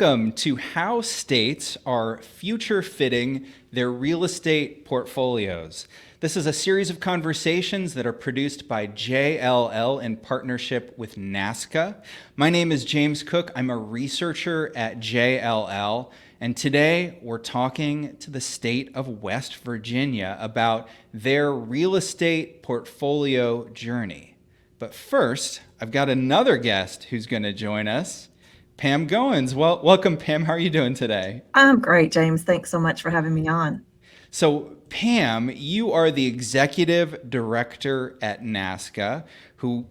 welcome to How States Are Future Fitting Their Real Estate Portfolios. This is a series of conversations that are produced by JLL in partnership with NASCA. My name is James Cook. I'm a researcher at JLL, and today we're talking to the state of West Virginia about their real estate portfolio journey. But first, I've got another guest who's going to join us. Pam Goins. Well, welcome, Pam. How are you doing today? I'm great, James. Thanks so much for having me on. So, Pam, you are the executive director at NASCA, who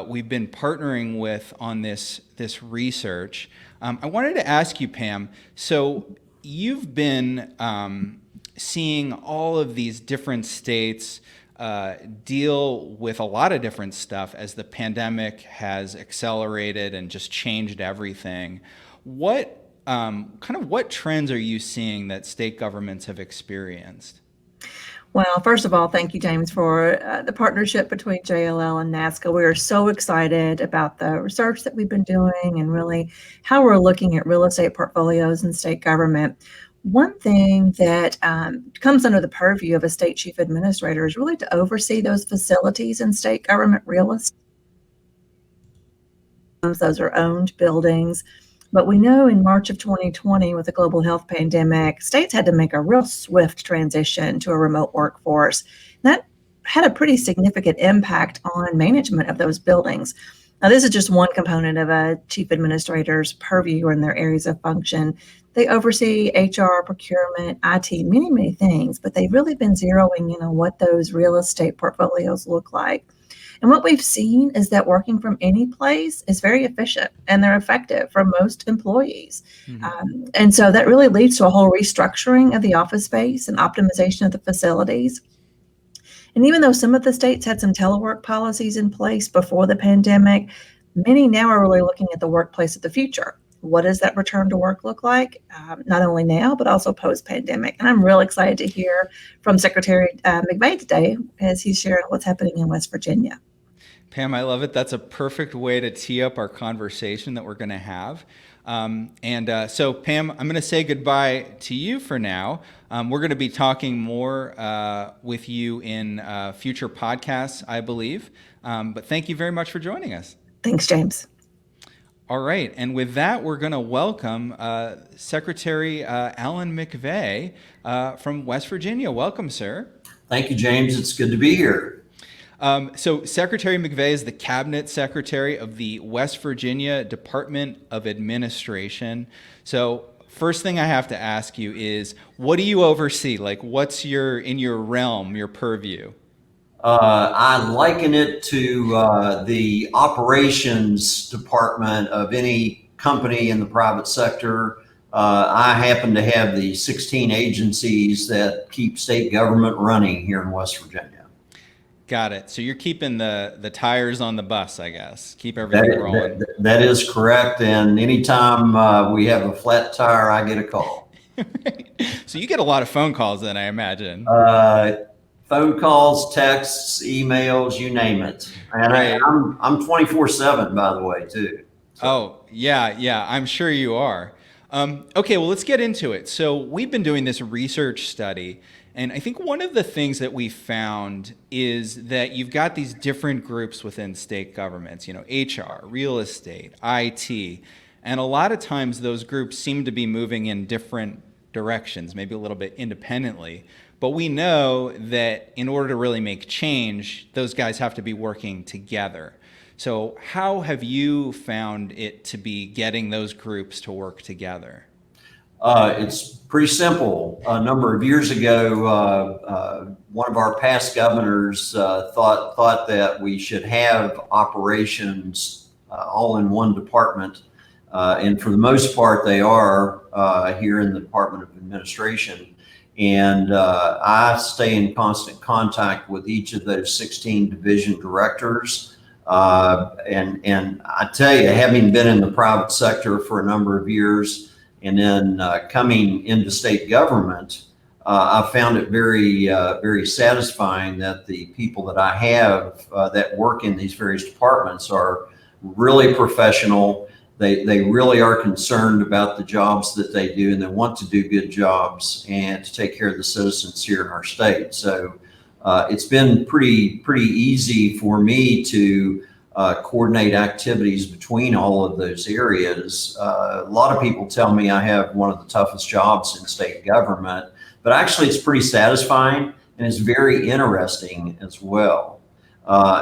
we've been partnering with on this research. I wanted to ask you, Pam, so you've been seeing all of these different states deal with a lot of different stuff as the pandemic has accelerated and just changed everything. What what trends are you seeing that state governments have experienced? Well, first of all, thank you, James, for the partnership between JLL and NASCA. We are so excited about the research that we've been doing and really how we're looking at real estate portfolios in state government. One thing that comes under the purview of a state chief administrator is really to oversee those facilities in state government real estate. Those are owned buildings. But we know in March of 2020, with the global health pandemic, states had to make a real swift transition to a remote workforce. That had a pretty significant impact on management of those buildings. Now, this is just one component of a chief administrator's purview in their areas of function. They oversee HR, procurement, IT, many, many things, but they've really been zeroing in on what those real estate portfolios look like. And what we've seen is that working from any place is very efficient and they're effective for most employees. And so that really leads to a whole restructuring of the office space and optimization of the facilities. And even though some of the states had some telework policies in place before the pandemic, many now are really looking at the workplace of the future. What does that return to work look like, not only now, but also post-pandemic? And I'm real excited to hear from Secretary McVeigh today as he's sharing what's happening in West Virginia. Pam, I love it. That's a perfect way to tee up our conversation that we're going to have. So, Pam, I'm going to say goodbye to you for now. We're going to be talking more with you in future podcasts, I believe. But thank you very much for joining us. Thanks, James. All right. And with that, we're going to welcome Secretary Alan McVeigh from West Virginia. Welcome, sir. Thank you, James. It's good to be here. So Secretary McVeigh is the Cabinet Secretary of the West Virginia Department of Administration. So first thing I have to ask you is, what do you oversee? Like, what's in your realm, your purview? I liken it to the operations department of any company in the private sector. I happen to have the 16 agencies that keep state government running here in West Virginia. Got it. So you're keeping the tires on the bus, I guess. Keep everything rolling. That is correct. And anytime we have a flat tire, I get a call. So you get a lot of phone calls then, I imagine. Phone calls, texts, emails, you name it. And Right. I'm 24/7, by the way, too. So. Oh, yeah, I'm sure you are. Okay, well, let's get into it. So we've been doing this research study, and I think one of the things that we found is that you've got these different groups within state governments, HR, real estate, IT, and a lot of times those groups seem to be moving in different directions, maybe a little bit independently. But we know that in order to really make change, those guys have to be working together. So how have you found it to be getting those groups to work together? It's pretty simple. A number of years ago, one of our past governors thought that we should have operations all in one department. And for the most part, they are here in the Department of Administration. And I stay in constant contact with each of those 16 division directors. And I tell you, having been in the private sector for a number of years and then coming into state government, I found it very satisfying that the people that I have that work in these various departments are really professional. They really are concerned about the jobs that they do, and they want to do good jobs and to take care of the citizens here in our state. So it's been pretty easy for me to coordinate activities between all of those areas. A lot of people tell me I have one of the toughest jobs in state government, but actually it's pretty satisfying and it's very interesting as well.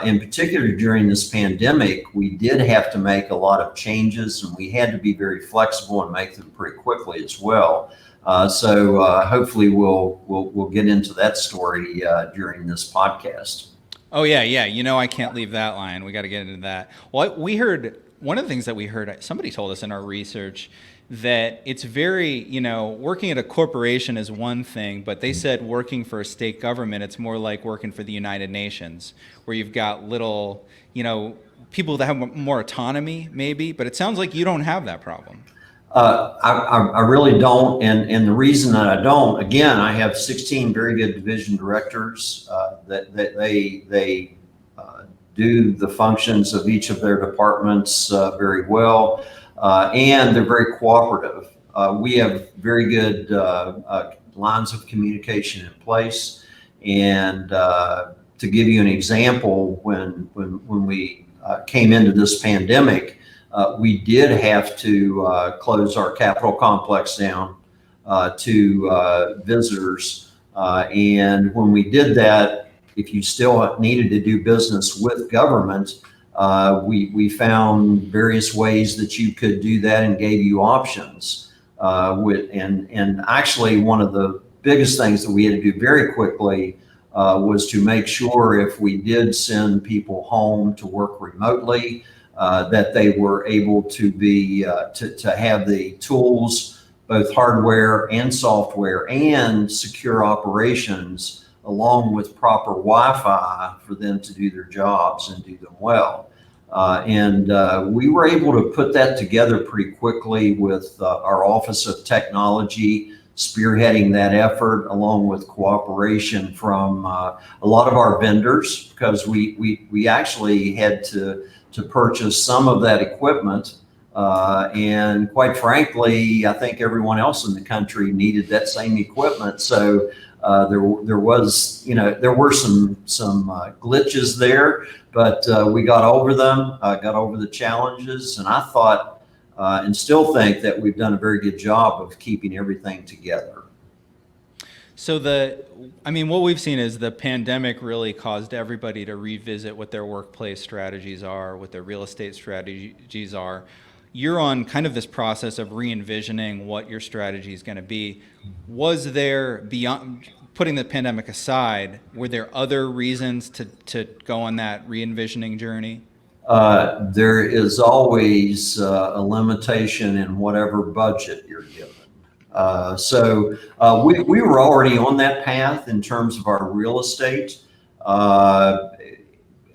In particular, during this pandemic, we did have to make a lot of changes, and we had to be very flexible and make them pretty quickly as well. So hopefully we'll get into that story during this podcast. Oh yeah. You know, I can't leave that line. We got to get into that. Well, we heard one of the things that we heard. Somebody told us in our research that it's very, you know, working at a corporation is one thing, but they said working for a state government, it's more like working for the United Nations, where you've got little, you know, people that have more autonomy maybe, but it sounds like you don't have that problem. I really don't, and the reason that I don't, again, I have 16 very good division directors that they do the functions of each of their departments very well. And they're very cooperative. We have very good lines of communication in place. And to give you an example, when we came into this pandemic, we did have to close our Capitol complex down to visitors. And when we did that, if you still needed to do business with government, we found various ways that you could do that and gave you options. And actually, one of the biggest things that we had to do very quickly was to make sure if we did send people home to work remotely, that they were able to be to have the tools, both hardware and software, and secure operations, along with proper Wi-Fi for them to do their jobs and do them well. And we were able to put that together pretty quickly with our Office of Technology spearheading that effort, along with cooperation from a lot of our vendors, because we actually had to purchase some of that equipment. And quite frankly, I think everyone else in the country needed that same equipment. So there was, you know, there were some glitches there, but we got over them, got over the challenges, and I thought and still think that we've done a very good job of keeping everything together. So what we've seen is the pandemic really caused everybody to revisit what their workplace strategies are, what their real estate strategies are. You're on kind of this process of re-envisioning what your strategy is going to be. Was there, beyond putting the pandemic aside, were there other reasons to go on that re-envisioning journey? There is always a limitation in whatever budget you're given. So we were already on that path in terms of our real estate.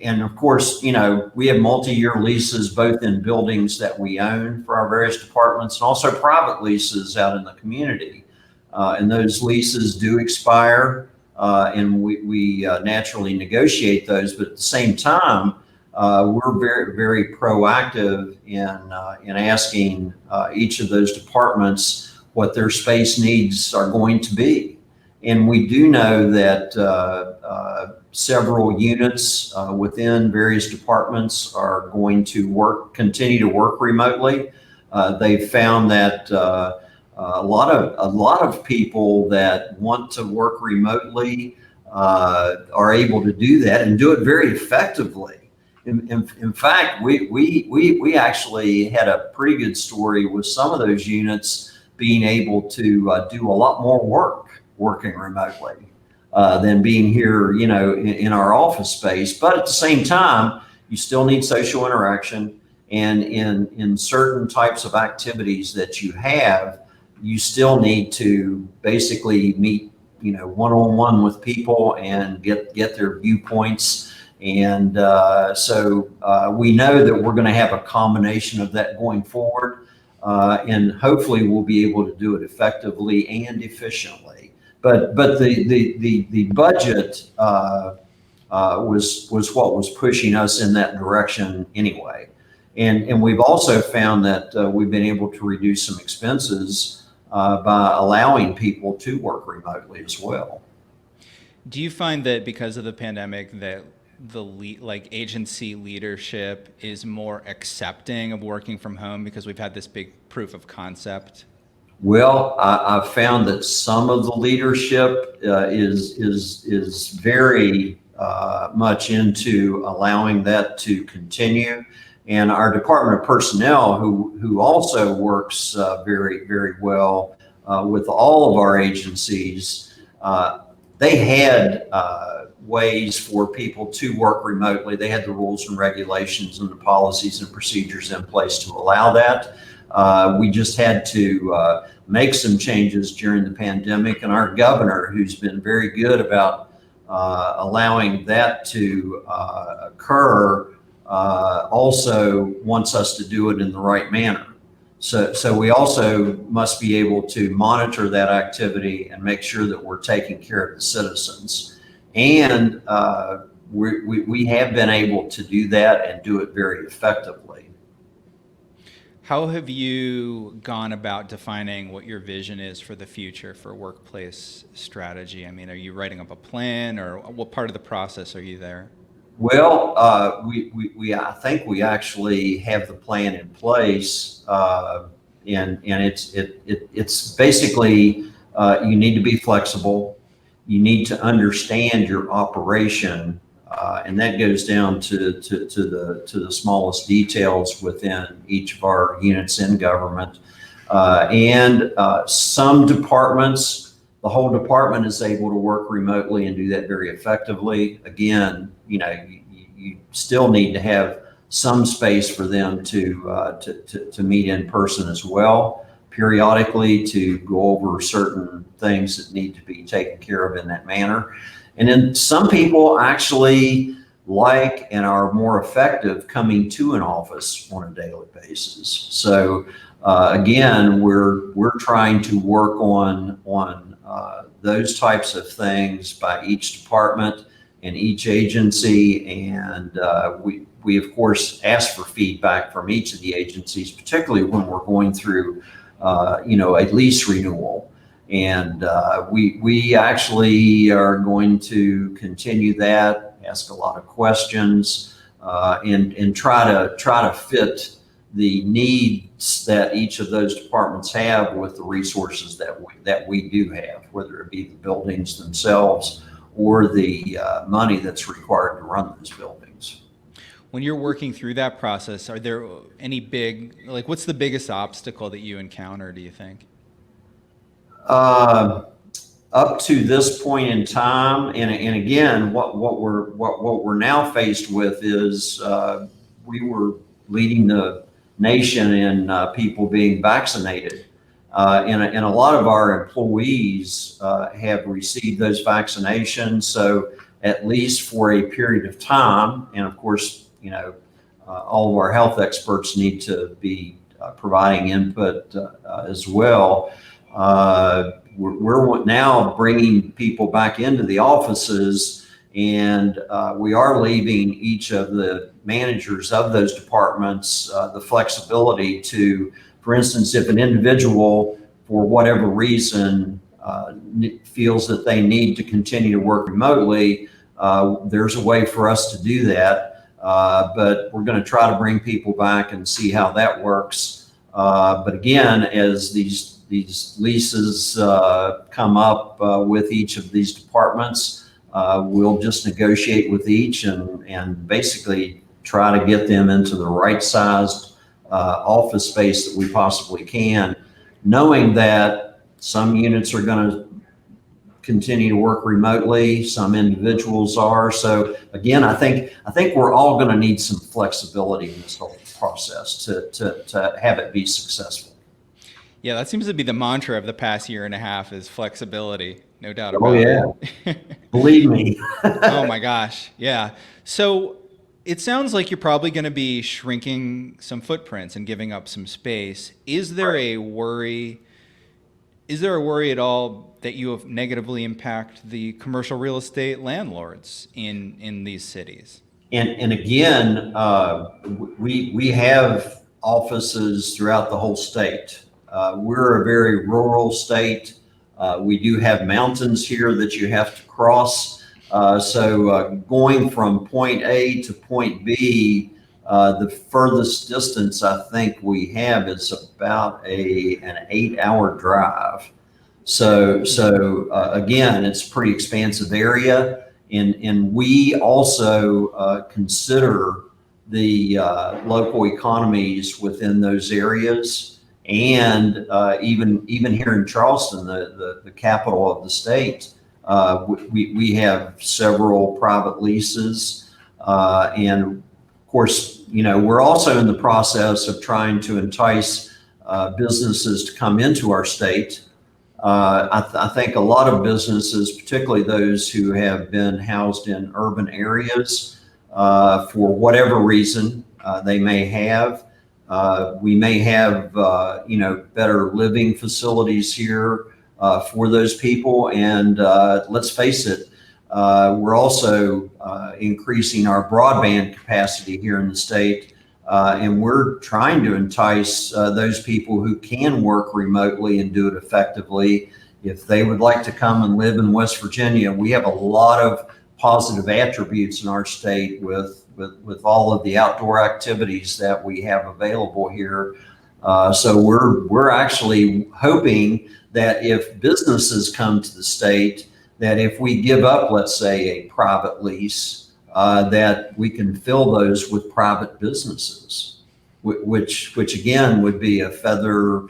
And of course, you know, we have multi-year leases both in buildings that we own for our various departments and also private leases out in the community. And those leases do expire, and we naturally negotiate those. But at the same time, we're very, very proactive in asking each of those departments what their space needs are going to be. And we do know that several units within various departments are going to continue to work remotely. They've found that a lot of people that want to work remotely are able to do that and do it very effectively. In fact, we actually had a pretty good story with some of those units being able to do a lot more work working remotely than being here, you know, in our office space. But at the same time, you still need social interaction, and in certain types of activities that you have, you still need to basically meet, you know, one-on-one with people and get their viewpoints. And so we know that we're going to have a combination of that going forward, and hopefully we'll be able to do it effectively and efficiently. But the budget was what was pushing us in that direction anyway. And we've also found that we've been able to reduce some expenses by allowing people to work remotely as well. Do you find that because of the pandemic that like agency leadership is more accepting of working from home because we've had this big proof of concept? Well, I've found that some of the leadership is very much into allowing that to continue, and our Department of Personnel, who also works very well with all of our agencies, they had ways for people to work remotely. They had the rules and regulations and the policies and procedures in place to allow that. We just had to make some changes during the pandemic, and our governor, who's been very good about allowing that to occur, also wants us to do it in the right manner. So we also must be able to monitor that activity and make sure that we're taking care of the citizens. And we have been able to do that and do it very effectively. How have you gone about defining what your vision is for the future for workplace strategy? I mean, are you writing up a plan, or what part of the process are you there? Well, I think we actually have the plan in place, and it's basically you need to be flexible. You need to understand your operation, and that goes down to the smallest details within each of our units in government. And some departments, the whole department is able to work remotely and do that very effectively. Again, you still need to have some space for them to meet in person as well, periodically, to go over certain things that need to be taken care of in that manner. And then some people actually like and are more effective coming to an office on a daily basis. So again, we're trying to work on those types of things by each department and each agency, and we of course ask for feedback from each of the agencies, particularly when we're going through a lease renewal. And we actually are going to continue that, ask a lot of questions, and try to fit the needs that each of those departments have with the resources that we do have, whether it be the buildings themselves or the money that's required to run those buildings. When you're working through that process, are there any what's the biggest obstacle that you encounter, do you think? Up to this point in time, and again, what we're now faced with is we were leading the nation in people being vaccinated, and a lot of our employees have received those vaccinations. So at least for a period of time, and of course, all of our health experts need to be providing input as well. We're now bringing people back into the offices, and we are leaving each of the managers of those departments the flexibility to, for instance, if an individual, for whatever reason, feels that they need to continue to work remotely, there's a way for us to do that. But we're going to try to bring people back and see how that works. But again, as these leases come up with each of these departments, we'll just negotiate with each and basically try to get them into the right sized office space that we possibly can, knowing that some units are going to continue to work remotely, some individuals are. So again, I think we're all going to need some flexibility in this whole process to have it be successful. Yeah, that seems to be the mantra of the past year and a half is flexibility. No doubt about it. Believe me. Oh my gosh. Yeah. So it sounds like you're probably going to be shrinking some footprints and giving up some space. Is there a worry at all that you have negatively impact the commercial real estate landlords in these cities? And again, we have offices throughout the whole state. We're a very rural state. We do have mountains here that you have to cross. So going from point A to point B, the furthest distance I think we have is about an 8-hour drive. So again, it's a pretty expansive area. And we also consider the local economies within those areas. And even here in Charleston, the capital of the state, we have several private leases. And of course, we're also in the process of trying to entice businesses to come into our state. I think a lot of businesses, particularly those who have been housed in urban areas, for whatever reason they may have, we may have better living facilities here for those people. And let's face it, we're also increasing our broadband capacity here in the state. And we're trying to entice those people who can work remotely and do it effectively. If they would like to come and live in West Virginia, we have a lot of positive attributes in our state with all of the outdoor activities that we have available here. So we're actually hoping that if businesses come to the state, that if we give up, let's say, a private lease, that we can fill those with private businesses, which again would be a feather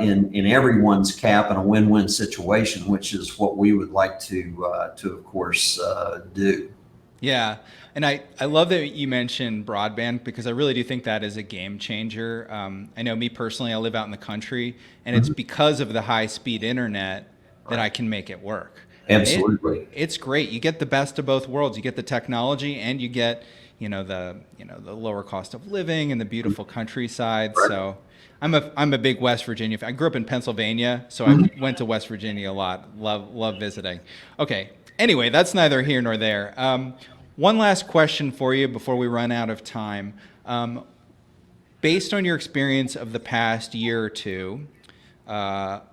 in everyone's cap and a win-win situation, which is what we would like to of course do. Yeah. And I love that you mentioned broadband, because I really do think that is a game changer. I know me personally, I live out in the country, and it's because of the high-speed internet that I can make it work. Absolutely. It's great. You get the best of both worlds. You get the technology, and you get, the lower cost of living and the beautiful countryside. Right. So I'm a big West Virginia fan. I grew up in Pennsylvania, so I went to West Virginia a lot. Love visiting. Okay. Anyway, that's neither here nor there. One last question for you before we run out of time. Based on your experience of the past year or two,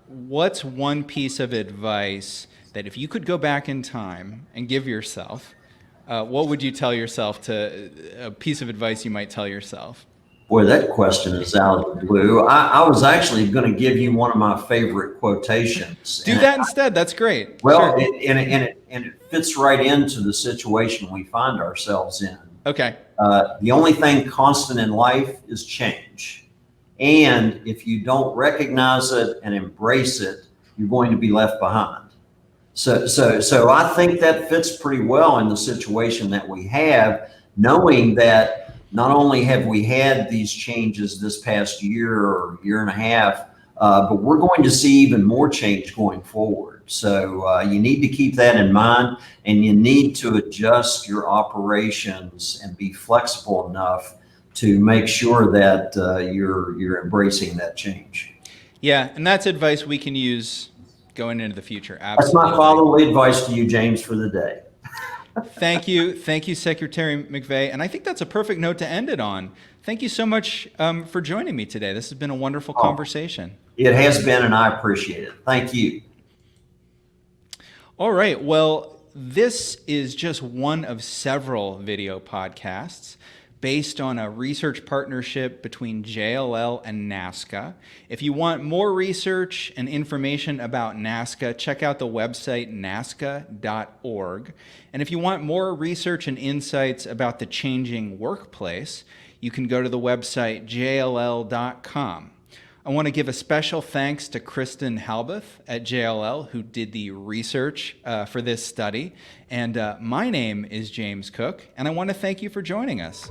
what's one piece of advice that if you could go back in time and give yourself, what would you tell yourself, a piece of advice you might tell yourself? Boy, that question is out of the blue. I was actually going to give you one of my favorite quotations. Do that instead. That's great. Well, sure. it fits right into the situation we find ourselves in. Okay. The only thing constant in life is change. And if you don't recognize it and embrace it, you're going to be left behind. So I think that fits pretty well in the situation that we have, knowing that not only have we had these changes this past year or year and a half, but we're going to see even more change going forward. So you need to keep that in mind, and you need to adjust your operations and be flexible enough to make sure that you're embracing that change. Yeah, and that's advice we can use going into the future. Absolutely. That's my fatherly advice to you, James, for the day. Thank you, Secretary McVeigh. And I think that's a perfect note to end it on. Thank you so much for joining me today. This has been a wonderful conversation. It has been, and I appreciate it. Thank you. All right. Well, this is just one of several video podcasts based on a research partnership between JLL and NASCA. If you want more research and information about NASCA, check out the website nasca.org. And if you want more research and insights about the changing workplace, you can go to the website jll.com. I want to give a special thanks to Kristen Halbeth at JLL, who did the research for this study. And my name is James Cook, and I want to thank you for joining us.